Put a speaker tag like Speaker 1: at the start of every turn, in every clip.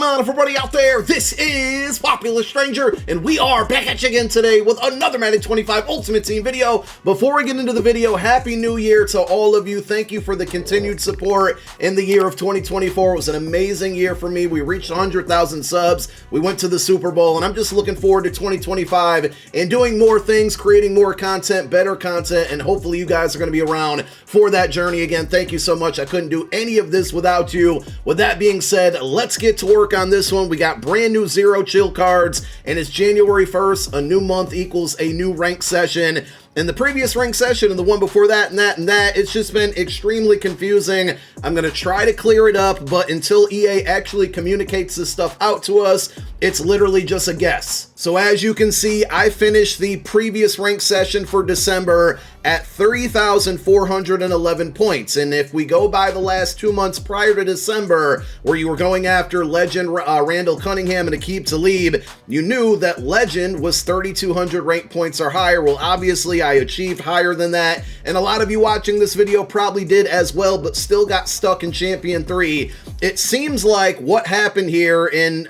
Speaker 1: going on, everybody out there? This is Popular Stranger, and we are back at you again today with another Madden 25 Ultimate Team video. Before we get into the video, Happy New Year to all of you. Thank you for the continued support in the year of 2024. It was an amazing year for me. We reached 100,000 subs. We went to the Super Bowl, and I'm just looking forward to 2025 and doing more things, creating more content, better content, and hopefully you guys are going to be around for that journey again. Thank you so much. I couldn't do any of this without you. With that being said, let's get to work on this one. We got brand new Zero Chill cards, and it's January 1st. A new month equals a new rank session. In the previous rank session and the one before that and that, it's just been extremely confusing. I'm going to try to clear it up, but until EA actually communicates this stuff out to us, it's literally just a guess. So as you can see, I finished the previous rank session for December at 3,411 points. And if we go by the last 2 months prior to December, where you were going after Legend Randall Cunningham and Aqib Talib, you knew that Legend was 3,200 rank points or higher. Well, obviously I achieved higher than that, and a lot of you watching this video probably did as well, but still got stuck in Champion 3. It seems like what happened here, and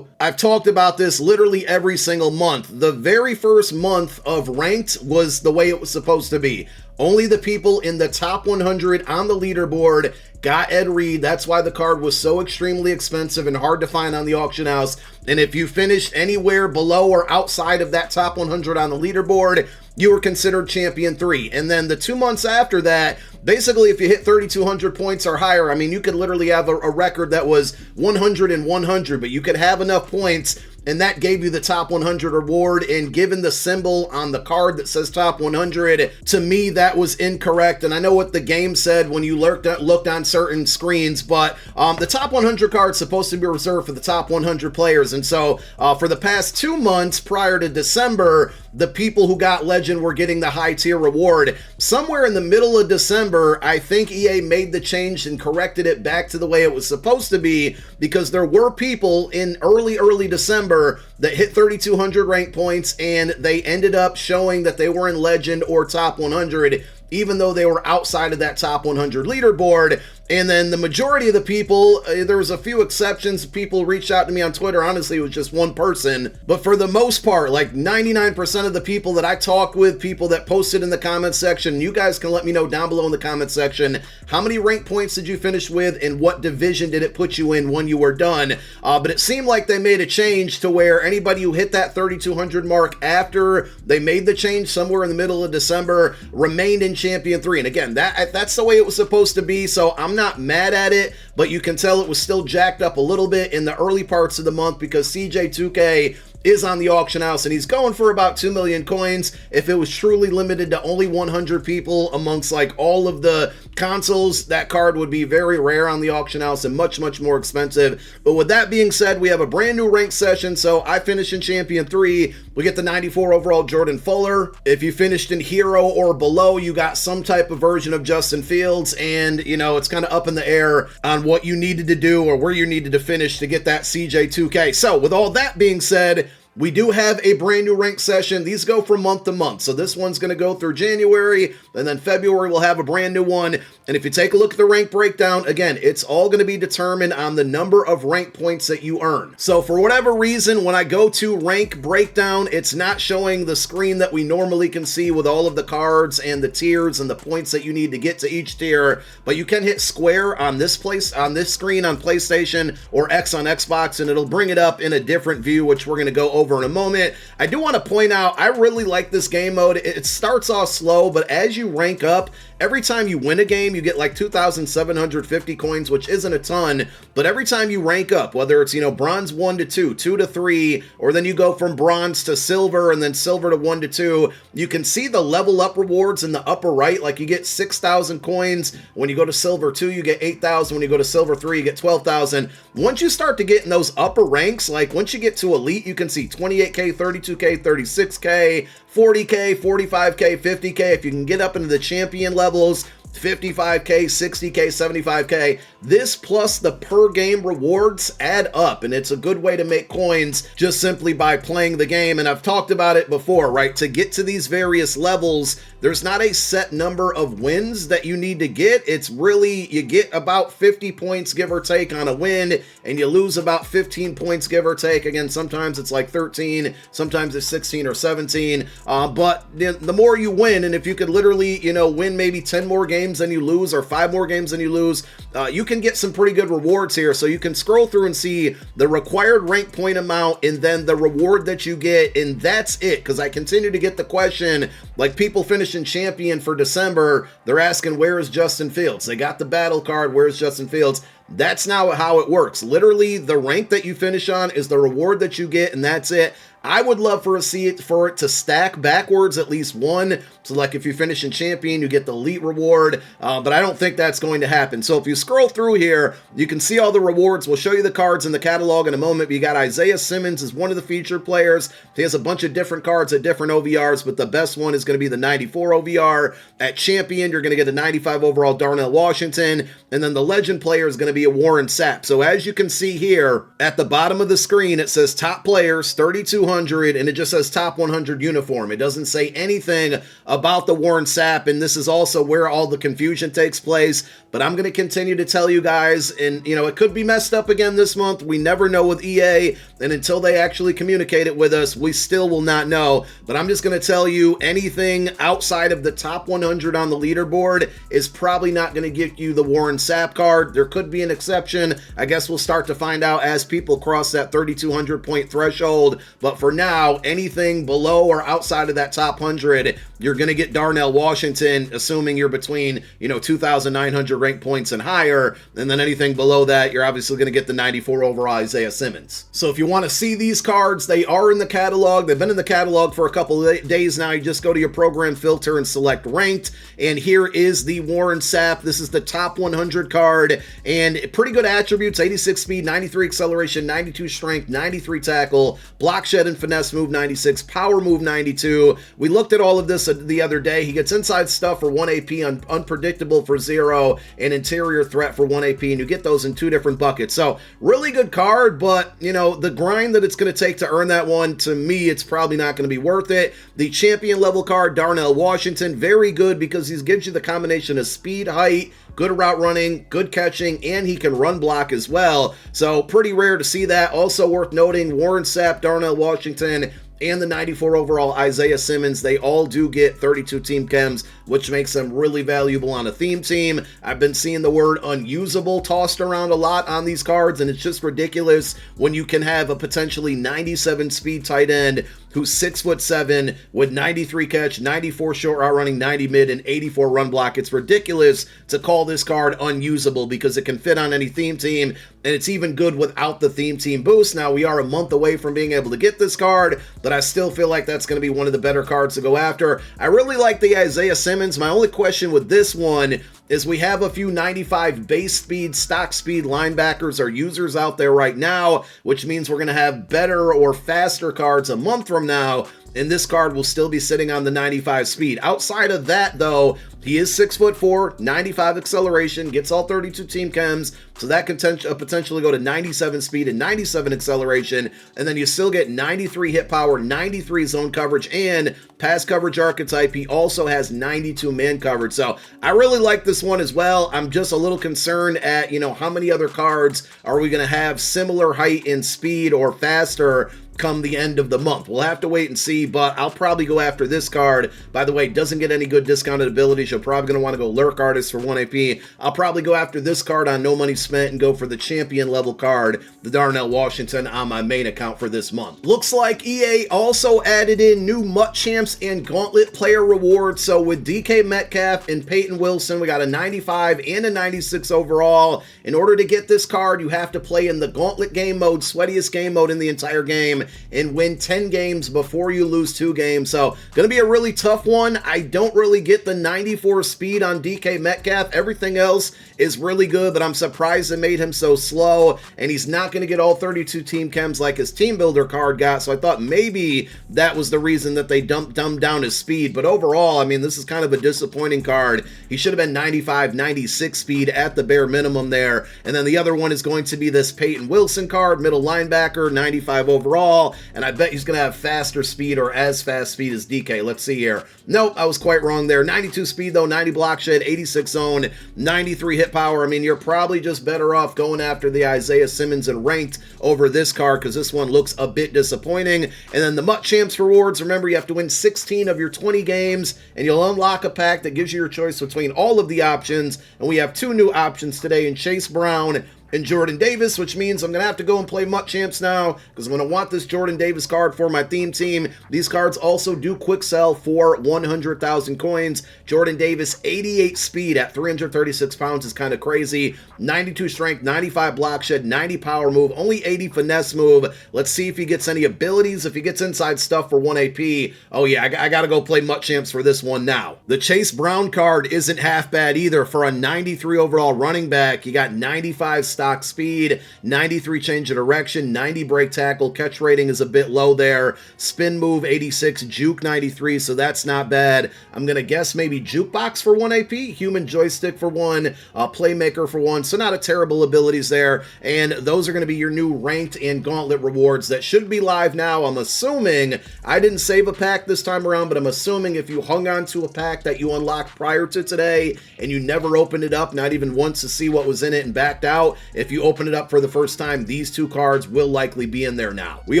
Speaker 1: I've talked about this literally every single month. The very first month of ranked was the way it was supposed to be. Only the people in the top 100 on the leaderboard got Ed Reed. That's why the card was so extremely expensive and hard to find on the auction house. And if you finished anywhere below or outside of that top 100 on the leaderboard, you were considered Champion 3. And then the 2 months after that, basically if you hit 3,200 points or higher, I mean, you could literally have a record that was 100 and 100, but you could have enough points and that gave you the top 100 reward. And given the symbol on the card that says top 100, to me that was incorrect. And I know what the game said when you looked on certain screens, but the top 100 card is supposed to be reserved for the top 100 players. And so for the past 2 months prior to December, the people who got Legend were getting the high tier reward. Somewhere in the middle of December, I think EA made the change and corrected it back to the way it was supposed to be, because there were people in early December that hit 3,200 rank points and they ended up showing that they were in Legend or top 100, even though they were outside of that top 100 leaderboard. And then the majority of the people, there was a few exceptions. People reached out to me on Twitter. Honestly, it was just one person. But for the most part, like 99% of the people that I talked with, people that posted in the comments section, you guys can let me know down below in the comment section, how many rank points did you finish with and what division did it put you in when you were done? But it seemed like they made a change to where anybody who hit that 3,200 mark after they made the change somewhere in the middle of December remained in Champion 3. And again, that's the way it was supposed to be. So I'm not mad at it, but you can tell it was still jacked up a little bit in the early parts of the month because CJ2K is on the auction house and he's going for about 2 million coins. If it was truly limited to only 100 people amongst like all of the consoles, that card would be very rare on the auction house and much more expensive. But with that being said, we have a brand new rank session. So I finished in Champion 3. We get the 94 overall Jordan Fuller. If you finished in Hero or below, you got some type of version of Justin Fields, and it's kind of up in the air on what you needed to do or where you needed to finish to get that CJ2K. So with all that being said, we do have a brand new rank session. These go from month to month. So this one's going to go through January, and then February we'll have a brand new one. And if you take a look at the rank breakdown, again, it's all going to be determined on the number of rank points that you earn. So for whatever reason, when I go to rank breakdown, it's not showing the screen that we normally can see with all of the cards and the tiers and the points that you need to get to each tier. But you can hit square on this screen on PlayStation or X on Xbox, and it'll bring it up in a different view, which we're going to go over in a moment. I do want to point out, I really like this game mode. It starts off slow, but as you rank up, every time you win a game, you get like 2,750 coins, which isn't a ton, but every time you rank up, whether it's, bronze 1 to 2, 2 to 3, or then you go from bronze to silver and then silver to 1 to 2, you can see the level up rewards in the upper right. Like you get 6,000 coins. When you go to silver 2, you get 8,000. When you go to silver 3, you get 12,000. Once you start to get in those upper ranks, like once you get to elite, you can see 28K, 32K, 36K, 40K, 45K, 50K. If you can get up into the champion levels, 55K, 60K, 75K. This plus the per game rewards add up, and it's a good way to make coins just simply by playing the game. And I've talked about it before, right? To get to these various levels, there's not a set number of wins that you need to get. It's really, you get about 50 points, give or take, on a win, and you lose about 15 points, give or take. Again, sometimes it's like 13, sometimes it's 16 or 17, but the more you win, and if you could literally, win maybe 10 more games than you lose, or 5 more games than you lose, you can get some pretty good rewards here. So you can scroll through and see the required rank point amount and then the reward that you get, and that's it. Because I continue to get the question, like people finishing champion for December, they're asking, where is Justin Fields? They got the battle card, where's Justin Fields? That's now how it works. Literally, the rank that you finish on is the reward that you get, and that's it. I would love for it to stack backwards at least one. So like if you finish in champion, you get the elite reward, but I don't think that's going to happen. So if you scroll through here, you can see all the rewards. We'll show you the cards in the catalog in a moment. You got Isaiah Simmons as one of the featured players. He has a bunch of different cards at different OVRs, but the best one is going to be the 94 OVR. At champion, you're going to get a 95 overall Darnell Washington, and then the legend player is going to be a Warren Sapp. So as you can see here, at the bottom of the screen, it says top players, 3,200, and it just says top 100 uniform. It doesn't say anything about the Warren Sapp, and this is also where all the confusion takes place. But I'm going to continue to tell you guys, and it could be messed up again this month. We never know with EA, and until they actually communicate it with us, we still will not know. But I'm just going to tell you, anything outside of the top 100 on the leaderboard is probably not going to get you the Warren Sapp card. There could be an exception. I guess we'll start to find out as people cross that 3,200 point threshold. But for now, anything below or outside of that top 100, you're going to get Darnell Washington, assuming you're between, 2,900 rank points and higher. And then anything below that, you're obviously going to get the 94 overall Isaiah Simmons. So if you want to see these cards, they are in the catalog. They've been in the catalog for a couple of days now. You just go to your program filter and select ranked. And here is the Warren Sapp. This is the top 100 card, and pretty good attributes: 86 speed, 93 acceleration, 92 strength, 93 tackle, block shed and finesse move 96, power move 92. We looked at all of this the other day. He gets inside stuff for 1 AP, unpredictable for 0, and interior threat for 1 AP, and you get those in 2 different buckets. So really good card, but the grind that it's going to take to earn that one, to me, it's probably not going to be worth it. The champion level card, Darnell Washington, very good because he gives you the combination of speed, height, good route running, good catching, and he can run block as well. So pretty rare to see that. Also worth noting, Warren Sapp, Darnell Washington, and the 94 overall Isaiah Simmons, they all do get 32 team chems, which makes them really valuable on a theme team. I've been seeing the word unusable tossed around a lot on these cards, and it's just ridiculous when you can have a potentially 97 speed tight end who's 6'7" with 93 catch, 94 short route running, 90 mid, and 84 run block. It's ridiculous to call this card unusable because it can fit on any theme team, and it's even good without the theme team boost. Now, we are a month away from being able to get this card, but I still feel like that's going to be one of the better cards to go after. I really like the Isaiah Simmons. My only question with this one is we have a few 95 base speed, stock speed linebackers or users out there right now, which means we're going to have better or faster cards a month from now, and this card will still be sitting on the 95 speed. Outside of that, though, he is 6'4", 95 acceleration, gets all 32 team chems, so that can potentially go to 97 speed and 97 acceleration, and then you still get 93 hit power, 93 zone coverage, and pass coverage archetype. He also has 92 man coverage, so I really like this one as well. I'm just a little concerned at, how many other cards are we going to have similar height and speed or faster come the end of the month. We'll have to wait and see, but I'll probably go after this card. By the way, doesn't get any good discounted abilities. You're probably going to want to go Lurk Artist for 1 AP. I'll probably go after this card on no money spent and go for the champion level card, the Darnell Washington, on my main account for this month. Looks like EA also added in new Mut Champs and Gauntlet player rewards. So with DK Metcalf and Peyton Wilson, we got a 95 and a 96 overall. In order to get this card, you have to play in the Gauntlet game mode, sweatiest game mode in the entire game, and win 10 games before you lose 2 games. So going to be a really tough one. I don't really get the 94 speed on DK Metcalf. Everything else is really good, but I'm surprised it made him so slow, and he's not going to get all 32 team chems like his team builder card got. So I thought maybe that was the reason that they dumbed down his speed. But overall, I mean, this is kind of a disappointing card. He should have been 95, 96 speed at the bare minimum there. And then the other one is going to be this Peyton Wilson card, middle linebacker, 95 overall. overall, and I bet he's going to have faster speed or as fast speed as DK. Let's see here. Nope, I was quite wrong there. 92 speed though, 90 block shed, 86 zone, 93 hit power. I mean, you're probably just better off going after the Isaiah Simmons and ranked over this card because this one looks a bit disappointing. And then the Mut Champs rewards, remember you have to win 16 of your 20 games and you'll unlock a pack that gives you your choice between all of the options. And we have two new options today in Chase Brown and Jordan Davis, which means I'm going to have to go and play Mut Champs now because I'm going to want this Jordan Davis card for my theme team. These cards also do quick sell for 100,000 coins. Jordan Davis, 88 speed at 336 pounds is kind of crazy. 92 strength, 95 block shed, 90 power move, only 80 finesse move. Let's see if he gets any abilities. If he gets inside stuff for 1 AP, oh yeah, I got to go play Mut Champs for this one now. The Chase Brown card isn't half bad either. For a 93 overall running back, you got 95 stock speed, 93 change of direction, 90 break tackle, catch rating is a bit low there, spin move 86, juke 93, so that's not bad. I'm going to guess maybe jukebox for 1 AP, human joystick for 1, playmaker for 1, so not a terrible abilities there, and those are going to be your new ranked and gauntlet rewards that should be live now. I'm assuming, I didn't save a pack this time around, but I'm assuming if you hung on to a pack that you unlocked prior to today and you never opened it up, not even once to see what was in it and backed out, if you open it up for the first time, these two cards will likely be in there now. We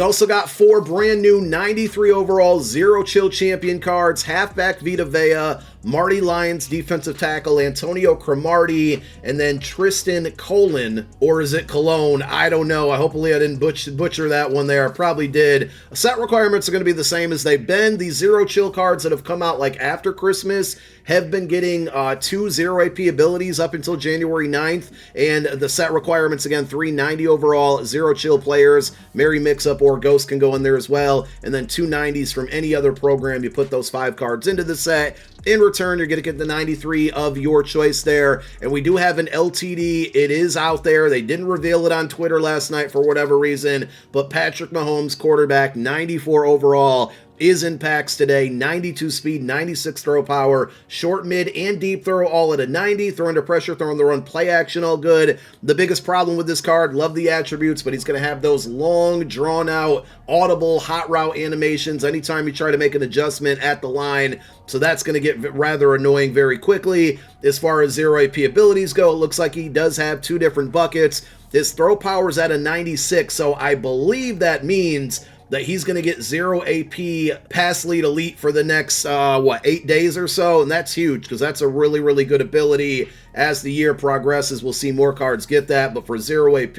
Speaker 1: also got 4 brand new 93 overall Zero Chill Champion cards, halfback Vita Vea, Marty Lyons, defensive tackle, Antonio Cromartie, and then Tristan Colon, or is it Cologne? I don't know. Hopefully I didn't butcher that one there. I probably did. Set requirements are going to be the same as they've been. These Zero Chill cards that have come out like after Christmas have been getting 2 0 AP abilities up until January 9th, and the set requirements, again, 390 overall, Zero Chill players, Merry Mix-Up or Ghost can go in there as well, and then 290s from any other program. You put those 5 cards into the set. In return, you're going to get the 93 of your choice there, and we do have an LTD. It is out there. They didn't reveal it on Twitter last night for whatever reason, but Patrick Mahomes, quarterback, 94 overall, is in packs today. 92 speed, 96 throw power, short, mid, and deep throw all at a 90. Throw under pressure, throw on the run, play action, all good. The biggest problem with this card, love the attributes, but he's going to have those long, drawn-out, audible, hot route animations anytime you try to make an adjustment at the line. So that's going to get rather annoying very quickly. As far as 0 AP abilities go, it looks like he does have 2 different buckets. His throw power is at a 96, so I believe that means that he's going to get 0 AP pass lead elite for the next, 8 days or so, and that's huge because that's a really, really good ability. As the year progresses, we'll see more cards get that, but for 0 AP,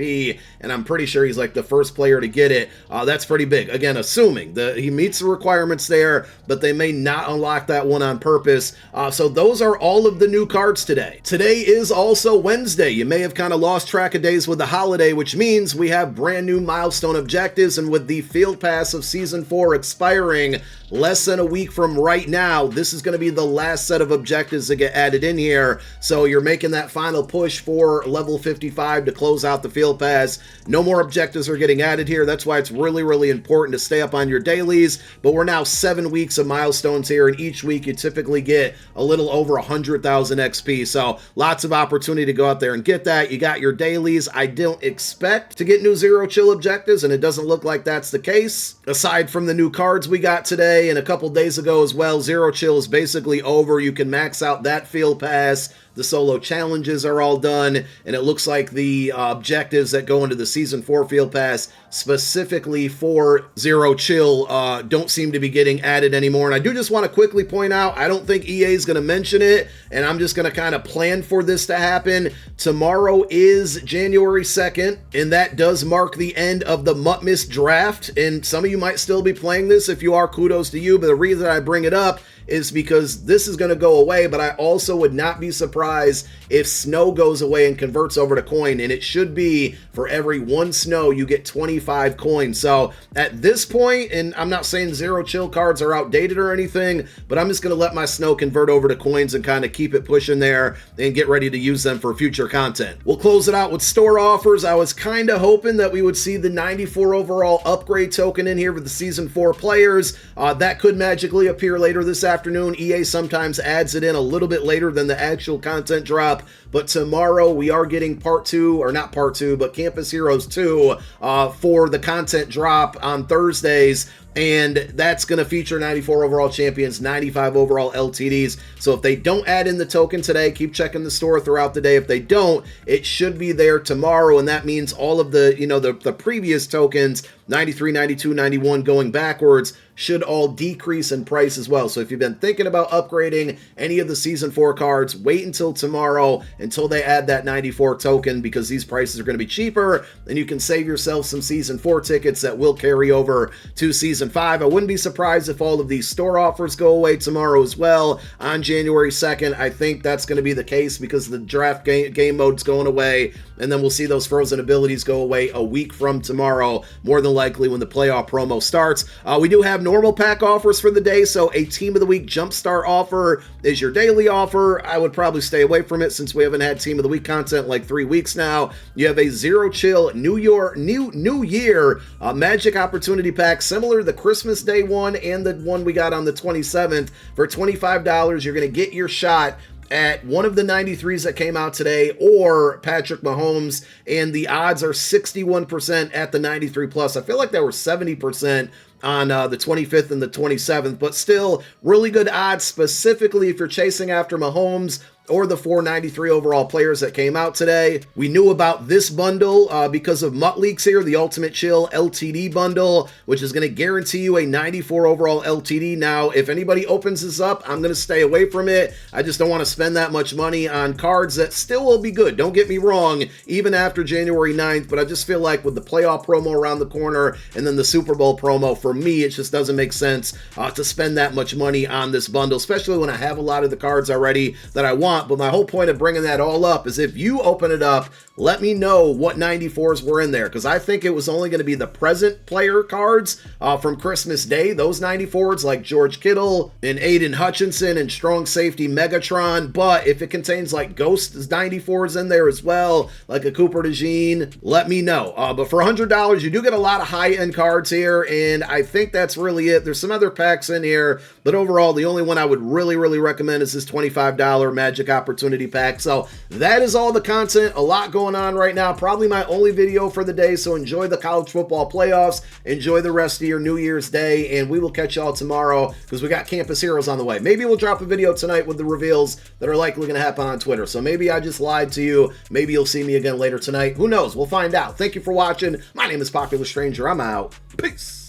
Speaker 1: and I'm pretty sure he's like the first player to get it, that's pretty big. Again, assuming that he meets the requirements there, but they may not unlock that one on purpose. So those are all of the new cards today. Today is also Wednesday. You may have kind of lost track of days with the holiday, which means we have brand new milestone objectives, and with the Field Pass of Season 4 expiring less than a week from right now, this is going to be the last set of objectives that get added in here. So you're making that final push for level 55 to close out the Field Pass. No more objectives are getting added here. That's why it's really, really important to stay up on your dailies. But we're now 7 weeks of milestones here, and each week you typically get a little over 100,000 XP. So lots of opportunity to go out there and get that. You got your dailies. I don't expect to get new Zero Chill objectives, and it doesn't look like that's the case. Aside from the new cards we got today and a couple days ago as well, Zero Chill is basically over. You can max out that Field Pass. The solo challenges are all done, and it looks like the objectives that go into the Season 4 Field Pass specifically for Zero Chill don't seem to be getting added anymore. And I do just want to quickly point out, I don't think EA is going to mention it, and I'm just going to kind of plan for this to happen. Tomorrow is January 2nd, and that does mark the end of the Mutmas draft, and some of you might still be playing this. If you are, kudos to you, but the reason I bring it up is because this is going to go away, but I also would not be surprised if snow goes away and converts over to coin, and it should be for every 1 snow you get 25 coins. So at this point, and I'm not saying Zero Chill cards are outdated or anything, but I'm just going to let my snow convert over to coins and kind of keep it pushing there and get ready to use them for future content. We'll close it out with store offers. I was kind of hoping that we would see the 94 overall upgrade token in here for the Season 4 players. That could magically appear later this afternoon. EA sometimes adds it in a little bit later than the actual content drop, but tomorrow we are getting part 2, or not part 2, but Campus Heroes 2 for for the content drop on Thursdays, and that's going to feature 94 overall champions, 95 overall LTDs. So if they don't add in the token today, keep checking the store throughout the day. If they don't, it should be there tomorrow, and that means all of the, the previous tokens, 93, 92, 91 going backwards, should all decrease in price as well. So if you've been thinking about upgrading any of the Season 4 cards, wait until tomorrow until they add that 94 token, because these prices are going to be cheaper, and you can save yourself some Season 4 tickets that will carry over to Season 5. I wouldn't be surprised if all of these store offers go away tomorrow as well on January 2nd. I think that's going to be the case because the draft game mode's going away, and then we'll see those frozen abilities go away a week from tomorrow, more than likely when the playoff promo starts. We do have normal pack offers for the day, so a Team of the Week Jumpstart offer is your daily offer. I would probably stay away from it since we haven't had Team of the Week content like 3 weeks now. You have a Zero Chill New Year Magic Opportunity Pack, similar to the Christmas Day one and the one we got on the 27th. For $25, you're going to get your shot at one of the 93s that came out today, or Patrick Mahomes, and the odds are 61% at the 93 plus. I feel like they were 70% on the 25th and the 27th, but still really good odds, specifically if you're chasing after Mahomes or the 493 overall players that came out today. We knew about this bundle because of Mut Leaks here, the Ultimate Chill LTD bundle, which is going to guarantee you a 94 overall LTD. Now, if anybody opens this up, I'm going to stay away from it. I just don't want to spend that much money on cards that still will be good. Don't get me wrong, even after January 9th, but I just feel like with the playoff promo around the corner and then the Super Bowl promo, for me, it just doesn't make sense to spend that much money on this bundle, especially when I have a lot of the cards already that I want. But my whole point of bringing that all up is if you open it up, let me know what 94s were in there, because I think it was only going to be the present player cards from Christmas Day, those 94s like George Kittle and Aiden Hutchinson and strong safety Megatron. But if it contains like Ghost 94s in there as well, like a Cooper DeJean, let me know. But for $100, you do get a lot of high-end cards here, and I think that's really it. There's some other packs in here, but overall, the only one I would really recommend is this $25 Magic Opportunity Pack. So that is all the content. A lot going on right now. Probably my only video for the day, so enjoy the college football playoffs. Enjoy the rest of your New Year's Day, and we will catch y'all tomorrow because we got Campus Heroes on the way. Maybe we'll drop a video tonight with the reveals that are likely going to happen on Twitter. So maybe I just lied to you. Maybe you'll see me again later tonight. Who knows? We'll find out. Thank you for watching. My name is Popular Stranger. I'm out. Peace.